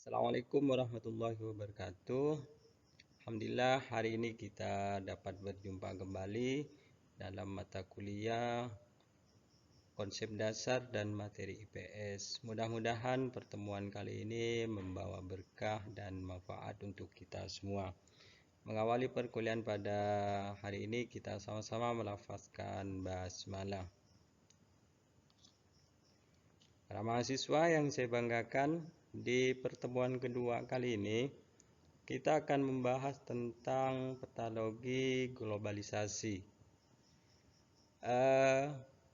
Assalamualaikum warahmatullahi wabarakatuh. Alhamdulillah hari ini kita dapat berjumpa kembali dalam mata kuliah konsep dasar dan materi IPS. Mudah-mudahan pertemuan kali ini membawa berkah dan manfaat untuk kita semua. Mengawali perkuliahan pada hari ini, kita sama-sama melafazkan basmalah. Para mahasiswa yang saya banggakan, di pertemuan kedua kali ini kita akan membahas tentang petalogi globalisasi.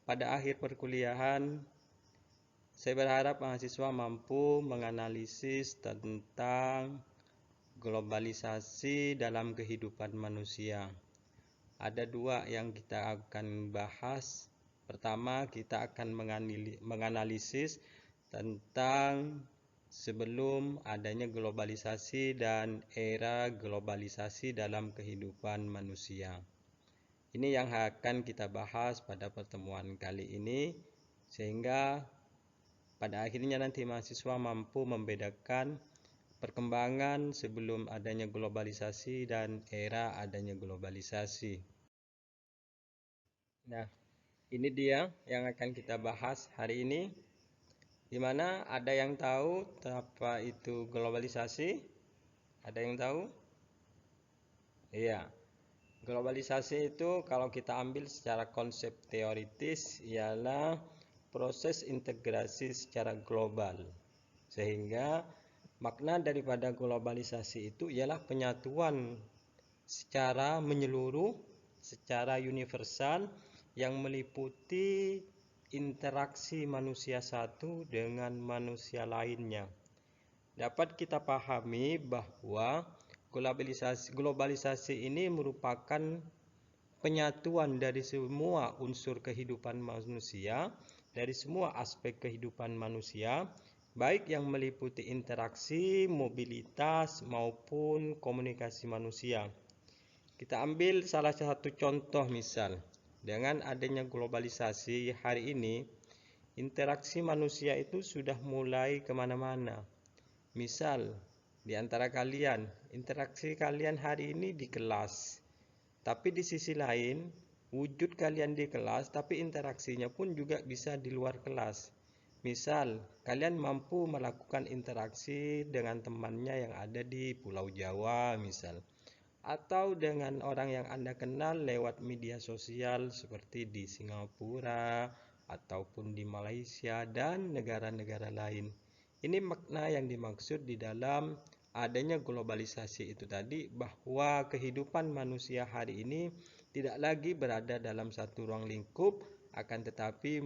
Pada akhir perkuliahan, saya berharap mahasiswa mampu menganalisis tentang globalisasi dalam kehidupan manusia. Ada dua yang kita akan bahas. Pertama, kita akan menganalisis tentang sebelum adanya globalisasi dan era globalisasi dalam kehidupan manusia. Ini yang akan kita bahas pada pertemuan kali ini, sehingga pada akhirnya nanti mahasiswa mampu membedakan perkembangan sebelum adanya globalisasi dan era adanya globalisasi. Nah, ini dia yang akan kita bahas hari ini. Di mana ada yang tahu apa itu globalisasi? Ada yang tahu? Iya. Globalisasi itu kalau kita ambil secara konsep teoritis ialah proses integrasi secara global. Sehingga makna daripada globalisasi itu ialah penyatuan secara menyeluruh, secara universal yang meliputi interaksi manusia satu dengan manusia lainnya. Dapat kita pahami bahwa globalisasi ini merupakan penyatuan dari semua unsur kehidupan manusia, dari semua aspek kehidupan manusia, baik yang meliputi interaksi, mobilitas maupun komunikasi manusia. Kita ambil salah satu contoh misal. Dengan adanya globalisasi hari ini, interaksi manusia itu sudah mulai kemana-mana. Misal, di antara kalian, interaksi kalian hari ini di kelas. Tapi di sisi lain, wujud kalian di kelas, tapi interaksinya pun juga bisa di luar kelas. Misal, kalian mampu melakukan interaksi dengan temannya yang ada di Pulau Jawa, misal. Atau dengan orang yang Anda kenal lewat media sosial seperti di Singapura ataupun di Malaysia dan negara-negara lain. Ini makna yang dimaksud di dalam adanya globalisasi itu tadi, bahwa kehidupan manusia hari ini tidak lagi berada dalam satu ruang lingkup, akan tetapi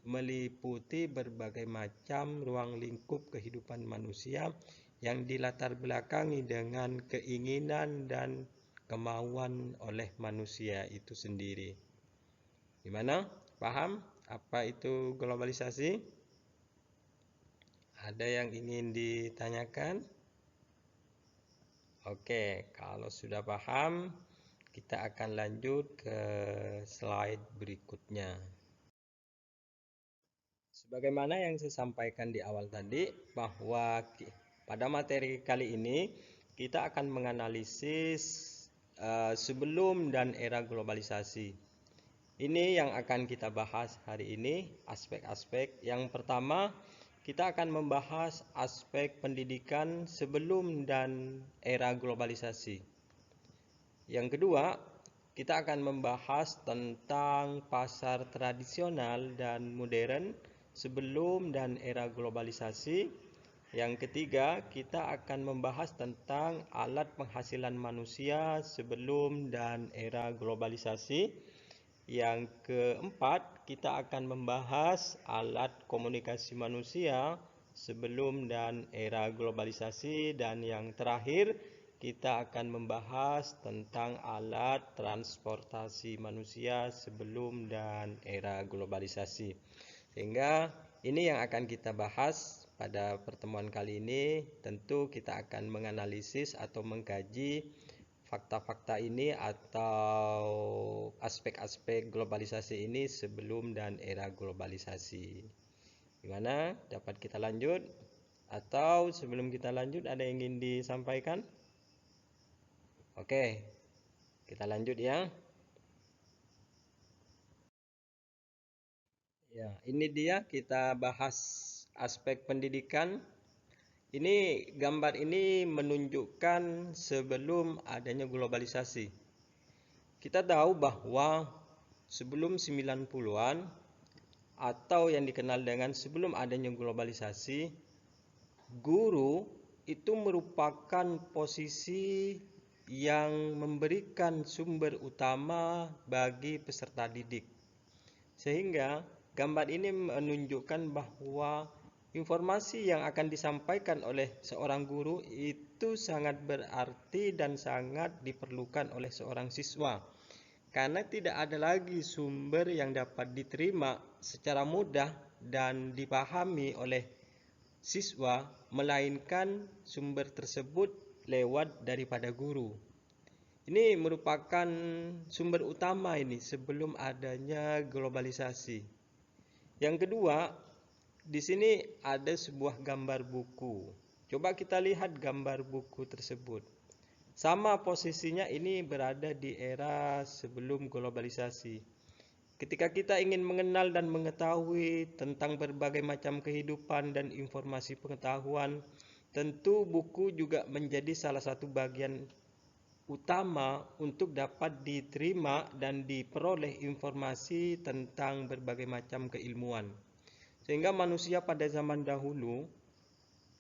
meliputi berbagai macam ruang lingkup kehidupan manusia yang dilatar belakangi dengan keinginan dan kemauan oleh manusia itu sendiri. Gimana? Paham apa itu globalisasi? Ada yang ingin ditanyakan? Oke, kalau sudah paham, kita akan lanjut ke slide berikutnya. Sebagaimana yang saya sampaikan di awal tadi, bahwa pada materi kali ini kita akan menganalisis sebelum dan era globalisasi. Ini yang akan kita bahas hari ini, aspek-aspek. Yang pertama, kita akan membahas aspek pendidikan sebelum dan era globalisasi. Yang kedua, kita akan membahas tentang pasar tradisional dan modern sebelum dan era globalisasi. Yang ketiga, kita akan membahas tentang alat penghasilan manusia sebelum dan era globalisasi. Yang keempat, kita akan membahas alat komunikasi manusia sebelum dan era globalisasi. Dan yang terakhir, kita akan membahas tentang alat transportasi manusia sebelum dan era globalisasi. Sehingga ini yang akan kita bahas pada pertemuan kali ini. Tentu kita akan menganalisis atau mengkaji fakta-fakta ini atau aspek-aspek globalisasi ini sebelum dan era globalisasi. Gimana? Dapat kita lanjut? Atau sebelum kita lanjut ada yang ingin disampaikan? Oke, kita lanjut ya. Ya, ini dia kita bahas aspek pendidikan. Ini gambar ini menunjukkan sebelum adanya globalisasi. Kita tahu bahwa sebelum 90-an atau yang dikenal dengan sebelum adanya globalisasi, guru itu merupakan posisi yang memberikan sumber utama bagi peserta didik. Sehingga gambar ini menunjukkan bahwa informasi yang akan disampaikan oleh seorang guru itu sangat berarti dan sangat diperlukan oleh seorang siswa. Karena tidak ada lagi sumber yang dapat diterima secara mudah dan dipahami oleh siswa, melainkan sumber tersebut lewat daripada guru. Ini merupakan sumber utama ini sebelum adanya globalisasi. Yang kedua, di sini ada sebuah gambar buku. Coba kita lihat gambar buku tersebut. Sama posisinya ini berada di era sebelum globalisasi. Ketika kita ingin mengenal dan mengetahui tentang berbagai macam kehidupan dan informasi pengetahuan, tentu buku juga menjadi salah satu bagian utama untuk dapat diterima dan diperoleh informasi tentang berbagai macam keilmuan. Sehingga manusia pada zaman dahulu,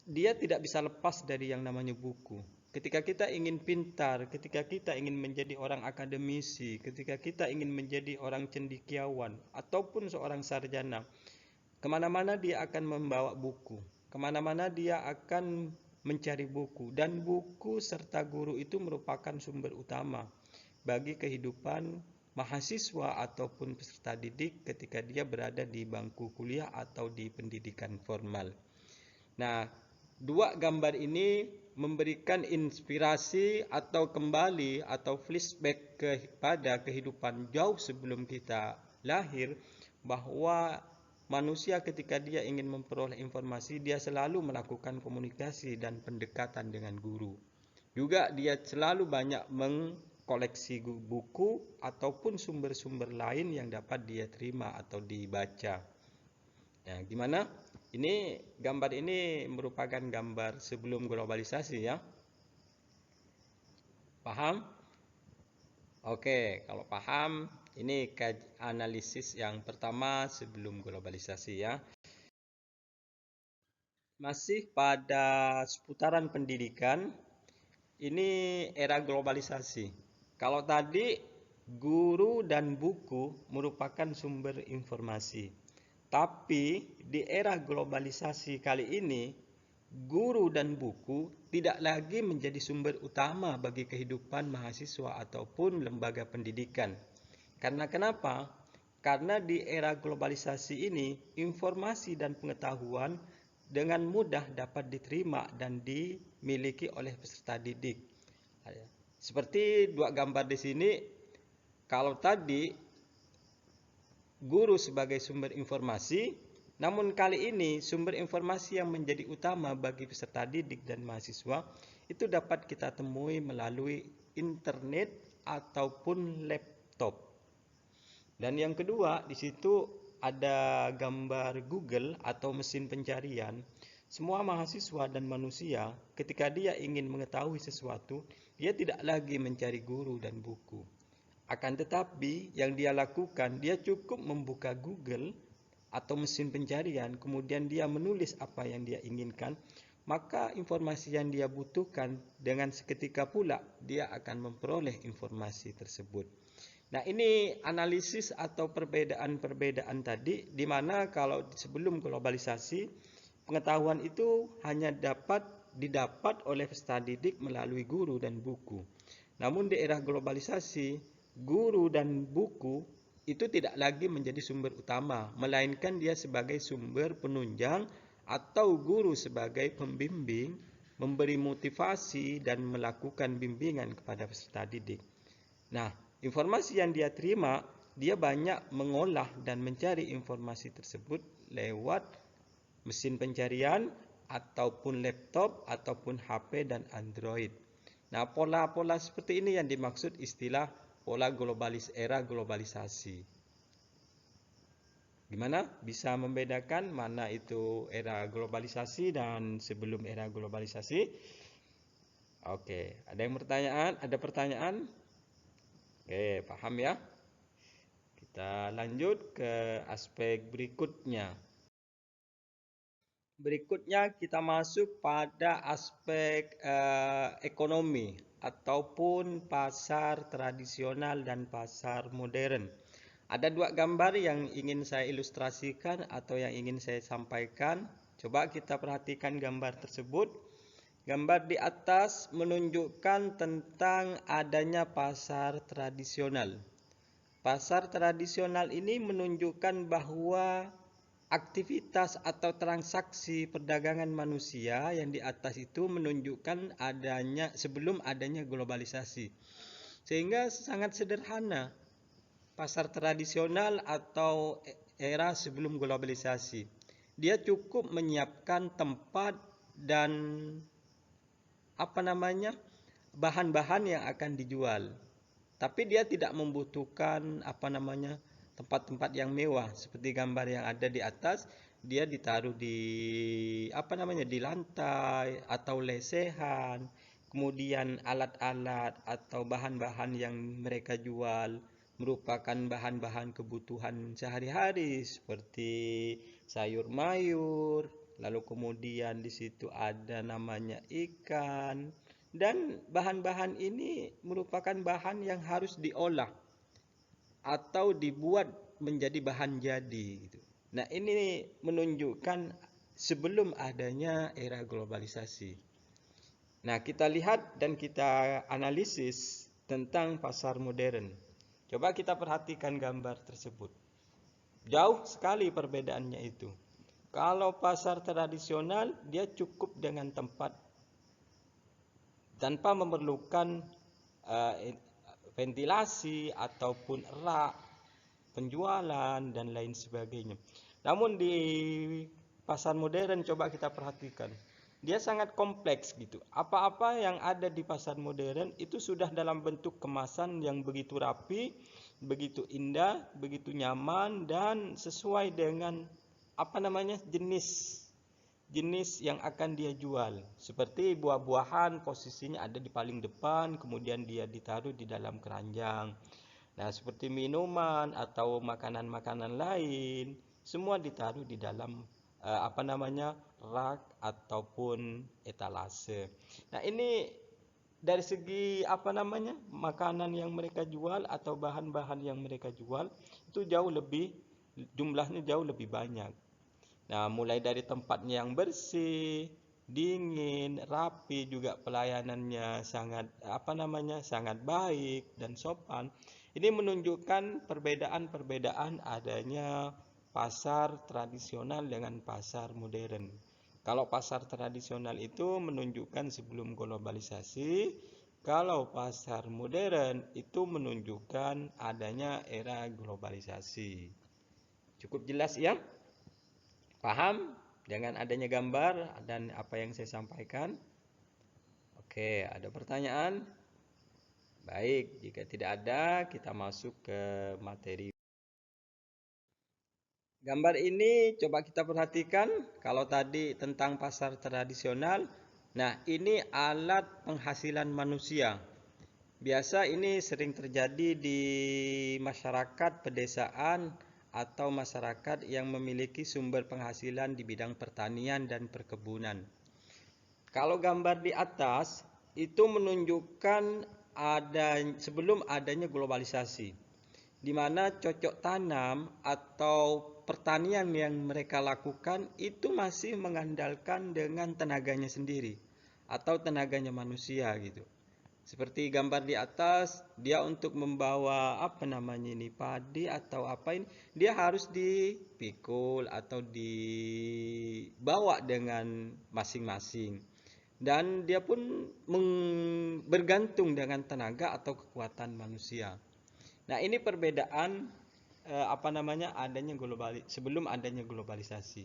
dia tidak bisa lepas dari yang namanya buku. Ketika kita ingin pintar, ketika kita ingin menjadi orang akademisi, ketika kita ingin menjadi orang cendekiawan, ataupun seorang sarjana, kemana-mana dia akan membawa buku. Kemana-mana dia akan mencari buku. Dan buku serta guru itu merupakan sumber utama bagi kehidupan mahasiswa ataupun peserta didik ketika dia berada di bangku kuliah atau di pendidikan formal. Nah, dua gambar ini memberikan inspirasi atau kembali atau flashback kepada kehidupan jauh sebelum kita lahir, bahwa manusia ketika dia ingin memperoleh informasi, dia selalu melakukan komunikasi dan pendekatan dengan guru. Juga dia selalu banyak mengkoleksi buku ataupun sumber-sumber lain yang dapat dia terima atau dibaca. Ya, gimana? Ini gambar ini merupakan gambar sebelum globalisasi ya. Paham? Oke, kalau paham, ini analisis yang pertama sebelum globalisasi ya. Masih pada seputaran pendidikan, ini era globalisasi. Kalau tadi guru dan buku merupakan sumber informasi. Tapi di era globalisasi kali ini, guru dan buku tidak lagi menjadi sumber utama bagi kehidupan mahasiswa ataupun lembaga pendidikan. Karena kenapa? Karena di era globalisasi ini, informasi dan pengetahuan dengan mudah dapat diterima dan dimiliki oleh peserta didik. Seperti dua gambar di sini, kalau tadi guru sebagai sumber informasi, namun kali ini sumber informasi yang menjadi utama bagi peserta didik dan mahasiswa itu dapat kita temui melalui internet ataupun laptop. Dan yang kedua, di situ ada gambar Google atau mesin pencarian. Semua mahasiswa dan manusia ketika dia ingin mengetahui sesuatu, dia tidak lagi mencari guru dan buku. Akan tetapi yang dia lakukan, dia cukup membuka Google atau mesin pencarian, kemudian dia menulis apa yang dia inginkan, maka informasi yang dia butuhkan dengan seketika pula dia akan memperoleh informasi tersebut. Nah, ini analisis atau perbedaan-perbedaan tadi, di mana kalau sebelum globalisasi, pengetahuan itu hanya dapat didapat oleh peserta didik melalui guru dan buku. Namun di era globalisasi, guru dan buku itu tidak lagi menjadi sumber utama, melainkan dia sebagai sumber penunjang atau guru sebagai pembimbing, memberi motivasi dan melakukan bimbingan kepada peserta didik. Nah, informasi yang dia terima, dia banyak mengolah dan mencari informasi tersebut lewat mesin pencarian ataupun laptop, ataupun HP dan Android. Nah, pola-pola seperti ini yang dimaksud istilah pola era globalisasi. Gimana bisa membedakan mana itu era globalisasi dan sebelum era globalisasi? Oke, ada yang pertanyaan? Ada pertanyaan? Oke, paham ya? Kita lanjut ke aspek berikutnya. Berikutnya kita masuk pada aspek ekonomi ataupun pasar tradisional dan pasar modern. Ada dua gambar yang ingin saya ilustrasikan atau yang ingin saya sampaikan. Coba kita perhatikan gambar tersebut. Gambar di atas menunjukkan tentang adanya pasar tradisional. Pasar tradisional ini menunjukkan bahwa aktivitas atau transaksi perdagangan manusia yang di atas itu menunjukkan adanya sebelum adanya globalisasi. Sehingga sangat sederhana pasar tradisional atau era sebelum globalisasi. Dia cukup menyiapkan tempat dan bahan-bahan yang akan dijual. Tapi dia tidak membutuhkan tempat-tempat yang mewah seperti gambar yang ada di atas. Dia ditaruh di di lantai atau lesehan. Kemudian alat-alat atau bahan-bahan yang mereka jual merupakan bahan-bahan kebutuhan sehari-hari seperti sayur mayur, lalu kemudian di situ ada namanya ikan, dan bahan-bahan ini merupakan bahan yang harus diolah atau dibuat menjadi bahan jadi gitu. Nah, ini menunjukkan sebelum adanya era globalisasi. Nah, kita lihat dan kita analisis tentang pasar modern. Coba kita perhatikan gambar tersebut. Jauh sekali perbedaannya itu. Kalau pasar tradisional, dia cukup dengan tempat tanpa memerlukan ventilasi ataupun rak penjualan dan lain sebagainya. Namun di pasar modern coba kita perhatikan, dia sangat kompleks gitu. Apa-apa yang ada di pasar modern itu sudah dalam bentuk kemasan yang begitu rapi, begitu indah, begitu nyaman dan sesuai dengan jenis yang akan dia jual. Seperti buah-buahan posisinya ada di paling depan, kemudian dia ditaruh di dalam keranjang. Nah, seperti minuman atau makanan-makanan lain, semua ditaruh di dalam rak ataupun etalase. Nah, ini dari segi makanan yang mereka jual atau bahan-bahan yang mereka jual itu jumlahnya jauh lebih banyak. Nah, mulai dari tempatnya yang bersih, dingin, rapi, juga pelayanannya sangat baik dan sopan. Ini menunjukkan perbedaan adanya pasar tradisional dengan pasar modern. Kalau pasar tradisional itu menunjukkan sebelum globalisasi, kalau pasar modern itu menunjukkan adanya era globalisasi. Cukup jelas ya? Paham dengan adanya gambar dan apa yang saya sampaikan? Oke, ada pertanyaan? Baik, jika tidak ada, kita masuk ke materi. Gambar ini coba kita perhatikan. Kalau tadi tentang pasar tradisional, nah ini alat penghasilan manusia. Biasa ini sering terjadi di masyarakat pedesaan atau masyarakat yang memiliki sumber penghasilan di bidang pertanian dan perkebunan. Kalau gambar di atas itu menunjukkan sebelum adanya globalisasi, di mana cocok tanam atau pertanian yang mereka lakukan itu masih mengandalkan dengan tenaganya sendiri atau tenaganya manusia gitu. Seperti gambar di atas, dia untuk membawa padi atau dia harus dipikul atau dibawa dengan masing-masing. Dan dia pun bergantung dengan tenaga atau kekuatan manusia. Nah, ini perbedaan sebelum adanya globalisasi.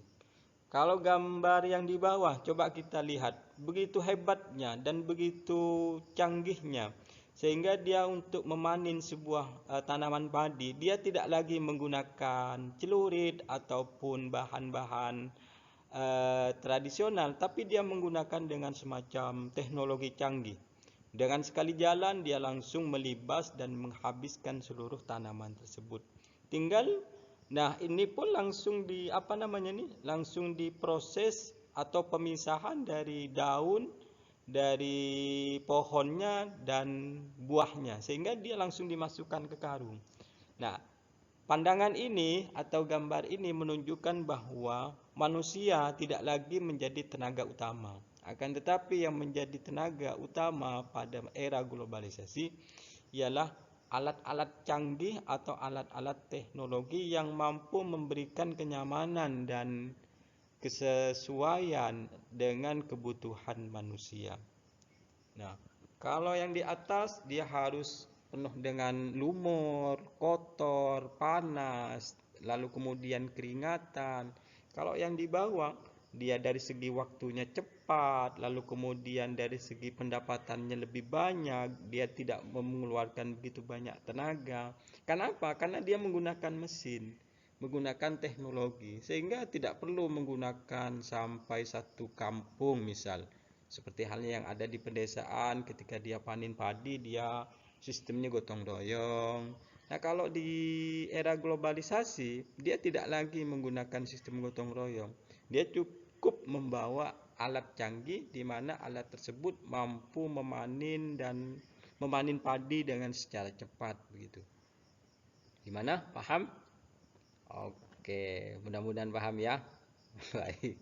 Kalau gambar yang di bawah coba kita lihat, begitu hebatnya dan begitu canggihnya sehingga dia untuk memanen sebuah tanaman padi, dia tidak lagi menggunakan celurit ataupun bahan-bahan tradisional, tapi dia menggunakan dengan semacam teknologi canggih. Dengan sekali jalan dia langsung melibas dan menghabiskan seluruh tanaman tersebut. Tinggal Nah, ini pun langsung langsung diproses atau pemisahan dari daun, dari pohonnya dan buahnya, sehingga dia langsung dimasukkan ke karung. Nah, pandangan ini atau gambar ini menunjukkan bahwa manusia tidak lagi menjadi tenaga utama. Akan tetapi yang menjadi tenaga utama pada era globalisasi ialah alat-alat canggih atau alat-alat teknologi yang mampu memberikan kenyamanan dan kesesuaian dengan kebutuhan manusia. Nah, kalau yang di atas dia harus penuh dengan lumur, kotor, panas, lalu kemudian keringatan. Kalau yang di bawah dia dari segi waktunya cepat, lalu kemudian dari segi pendapatannya lebih banyak, dia tidak mengeluarkan begitu banyak tenaga. Kenapa? Karena dia menggunakan mesin, menggunakan teknologi, sehingga tidak perlu menggunakan sampai satu kampung misal. Seperti halnya yang ada di pedesaan, ketika dia panen padi, dia sistemnya gotong royong. Nah, kalau di era globalisasi, dia tidak lagi menggunakan sistem gotong royong. Dia cukup membawa alat canggih di mana alat tersebut mampu memanen padi dengan secara cepat begitu. Gimana? Paham? Oke, mudah-mudahan paham ya. Baik.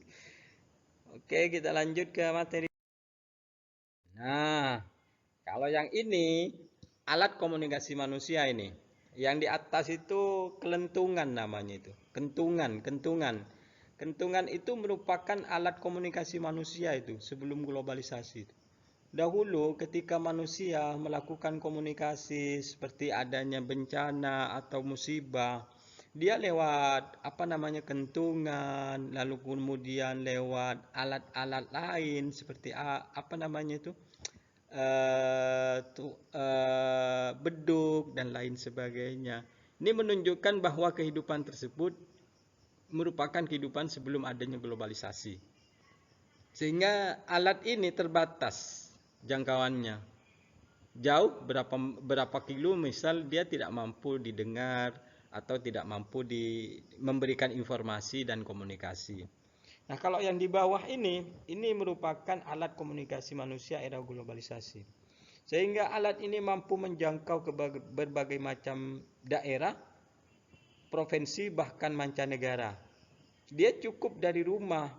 Oke, kita lanjut ke materi. Nah, kalau yang ini alat komunikasi manusia ini. Yang di atas itu kelentungan namanya itu. Kentungan. Kentungan itu merupakan alat komunikasi manusia itu sebelum globalisasi itu. Dahulu ketika manusia melakukan komunikasi seperti adanya bencana atau musibah, dia lewat kentungan, lalu kemudian lewat alat-alat lain seperti beduk dan lain sebagainya. Ini menunjukkan bahwa kehidupan tersebut merupakan kehidupan sebelum adanya globalisasi. Sehingga alat ini terbatas jangkauannya. Jauh berapa kilo misal dia tidak mampu didengar atau tidak mampu memberikan informasi dan komunikasi. Nah, kalau yang di bawah ini merupakan alat komunikasi manusia era globalisasi. Sehingga alat ini mampu menjangkau ke berbagai macam daerah, provinsi, bahkan mancanegara. Dia cukup dari rumah,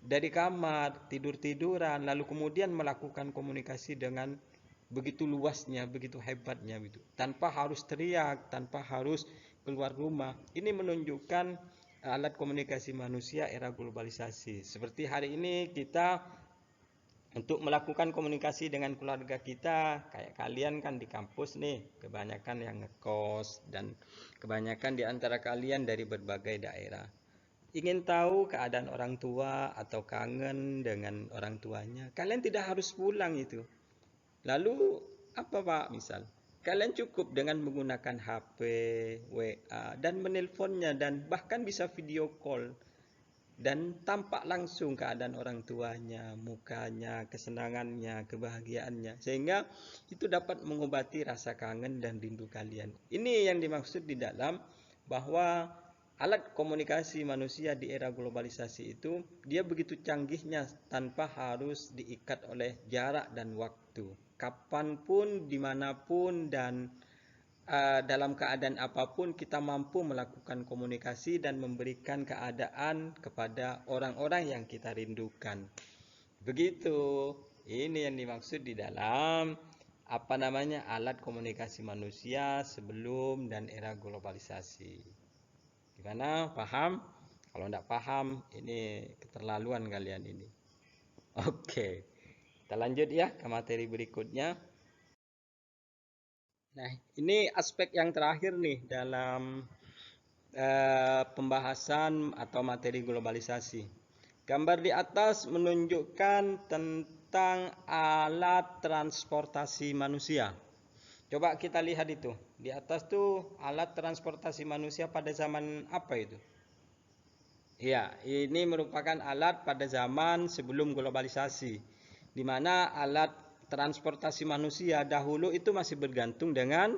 dari kamar, tidur-tiduran, lalu kemudian melakukan komunikasi dengan begitu luasnya, begitu hebatnya gitu. Tanpa harus teriak, tanpa harus keluar rumah. Ini menunjukkan alat komunikasi manusia era globalisasi. Seperti hari ini kita untuk melakukan komunikasi dengan keluarga kita, kayak kalian kan di kampus nih, kebanyakan yang ngekos dan kebanyakan di antara kalian dari berbagai daerah. Ingin tahu keadaan orang tua atau kangen dengan orang tuanya, kalian tidak harus pulang itu. Lalu apa Pak misal? Kalian cukup dengan menggunakan HP, WA, dan menelponnya dan bahkan bisa video call. Dan tampak langsung keadaan orang tuanya, mukanya, kesenangannya, kebahagiaannya. Sehingga itu dapat mengobati rasa kangen dan rindu kalian. Ini yang dimaksud di dalam bahwa alat komunikasi manusia di era globalisasi itu dia begitu canggihnya tanpa harus diikat oleh jarak dan waktu. Kapanpun, dimanapun, dan dalam keadaan apapun kita mampu melakukan komunikasi dan memberikan keadaan kepada orang-orang yang kita rindukan. Begitu. Ini yang dimaksud di dalam alat komunikasi manusia sebelum dan era globalisasi. Gimana? Paham? Kalau tidak paham, ini keterlaluan kalian ini. Oke. Kita lanjut ya ke materi berikutnya. Nah, ini aspek yang terakhir nih dalam pembahasan atau materi globalisasi. Gambar di atas menunjukkan tentang alat transportasi manusia. Coba kita lihat itu. Di atas tuh alat transportasi manusia pada zaman apa itu? Ya, ini merupakan alat pada zaman sebelum globalisasi, di mana alat transportasi manusia dahulu itu masih bergantung dengan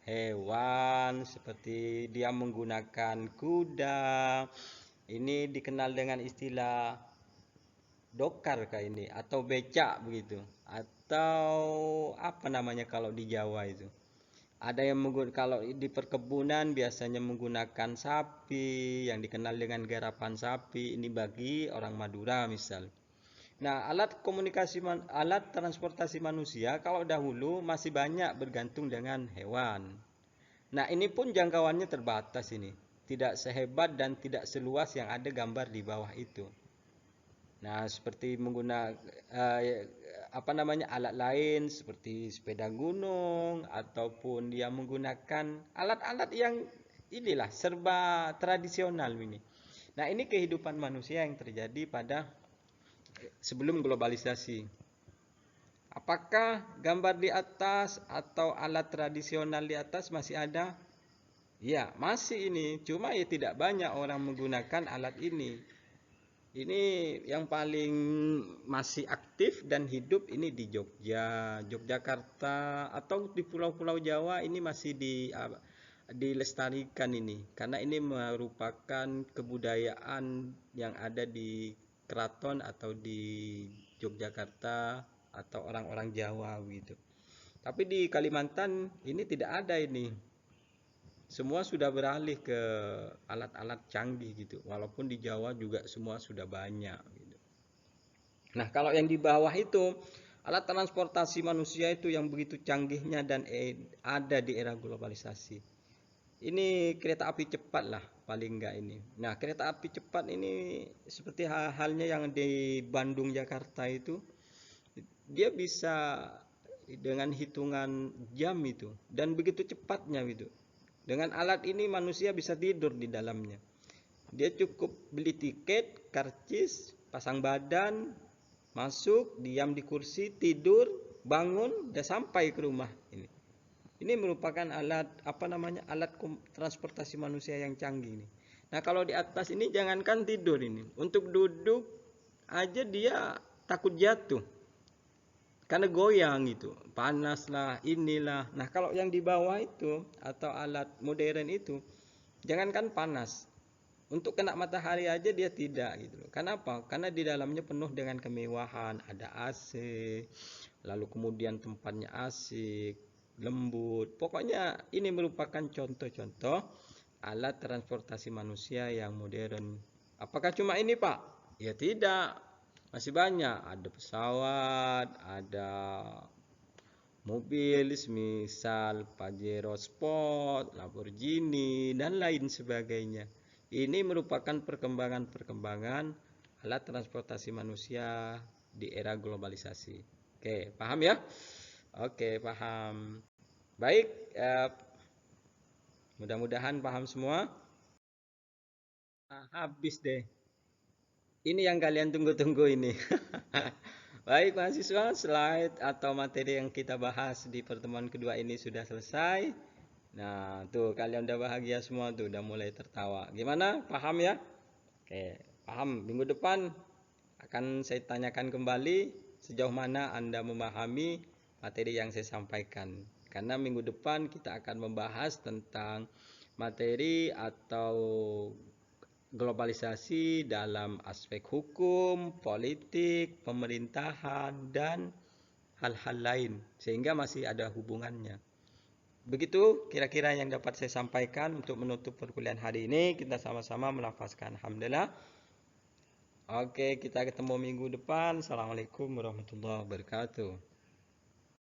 hewan, seperti dia menggunakan kuda. Ini dikenal dengan istilah dokar kayak ini, atau becak begitu, atau apa namanya kalau di Jawa itu. Ada yang kalau di perkebunan biasanya menggunakan sapi yang dikenal dengan garapan sapi. Ini bagi orang Madura misal. Nah, alat transportasi manusia kalau dahulu masih banyak bergantung dengan hewan. Nah, ini pun jangkauannya terbatas ini. Tidak sehebat dan tidak seluas yang ada gambar di bawah itu. Nah, seperti menggunakan alat lain seperti sepeda gunung, ataupun dia menggunakan alat-alat yang inilah serba tradisional ini. Nah, ini kehidupan manusia yang terjadi pada sebelum globalisasi. Apakah gambar di atas atau alat tradisional di atas masih ada? Ya, masih ini. Cuma ya tidak banyak orang menggunakan alat ini. Ini yang paling masih aktif dan hidup ini di Jogja, Yogyakarta, atau di pulau-pulau Jawa ini masih dilestarikan ini. Karena ini merupakan kebudayaan yang ada di keraton atau di Yogyakarta atau orang-orang Jawa gitu. Tapi di Kalimantan ini tidak ada ini. Semua sudah beralih ke alat-alat canggih gitu. Walaupun di Jawa juga semua sudah banyak gitu. Nah, kalau yang di bawah itu alat transportasi manusia itu yang begitu canggihnya dan ada di era globalisasi. Ini kereta api cepat lah paling enggak ini. Nah, kereta api cepat ini seperti halnya yang di Bandung Jakarta itu, dia bisa dengan hitungan jam itu dan begitu cepatnya gitu. Dengan alat ini manusia bisa tidur di dalamnya. Dia cukup beli tiket, karcis, pasang badan, masuk, diam di kursi, tidur, bangun, dan sampai ke rumah. Ini merupakan alat alat transportasi manusia yang canggih ini. Nah, kalau di atas ini jangankan tidur ini, untuk duduk aja dia takut jatuh. Karena goyang gitu, panas lah, inilah. Nah, kalau yang di bawah itu atau alat modern itu, jangankan panas, untuk kena matahari aja dia tidak gitu loh. Kenapa? Karena di dalamnya penuh dengan kemewahan, ada AC, lalu kemudian tempatnya asik, lembut. Pokoknya ini merupakan contoh-contoh alat transportasi manusia yang modern. Apakah cuma ini, Pak? Ya tidak. Masih banyak, ada pesawat, ada mobil, misal Pajero Sport, Lamborghini, dan lain sebagainya. Ini merupakan perkembangan-perkembangan alat transportasi manusia di era globalisasi. Oke, paham ya? Oke, paham. Baik, mudah-mudahan paham semua. Habis deh. Ini yang kalian tunggu-tunggu ini. Baik mahasiswa, slide atau materi yang kita bahas di pertemuan kedua ini sudah selesai. Nah, tuh kalian udah bahagia semua tuh, udah mulai tertawa. Gimana? Paham ya? Oke, paham. Minggu depan akan saya tanyakan kembali sejauh mana Anda memahami materi yang saya sampaikan. Karena minggu depan kita akan membahas tentang materi atau globalisasi dalam aspek hukum, politik, pemerintahan, dan hal-hal lain, sehingga masih ada hubungannya. Begitu kira-kira yang dapat saya sampaikan untuk menutup perkuliahan hari ini. Kita sama-sama melafazkan alhamdulillah. Oke, kita ketemu minggu depan. Assalamualaikum warahmatullahi wabarakatuh.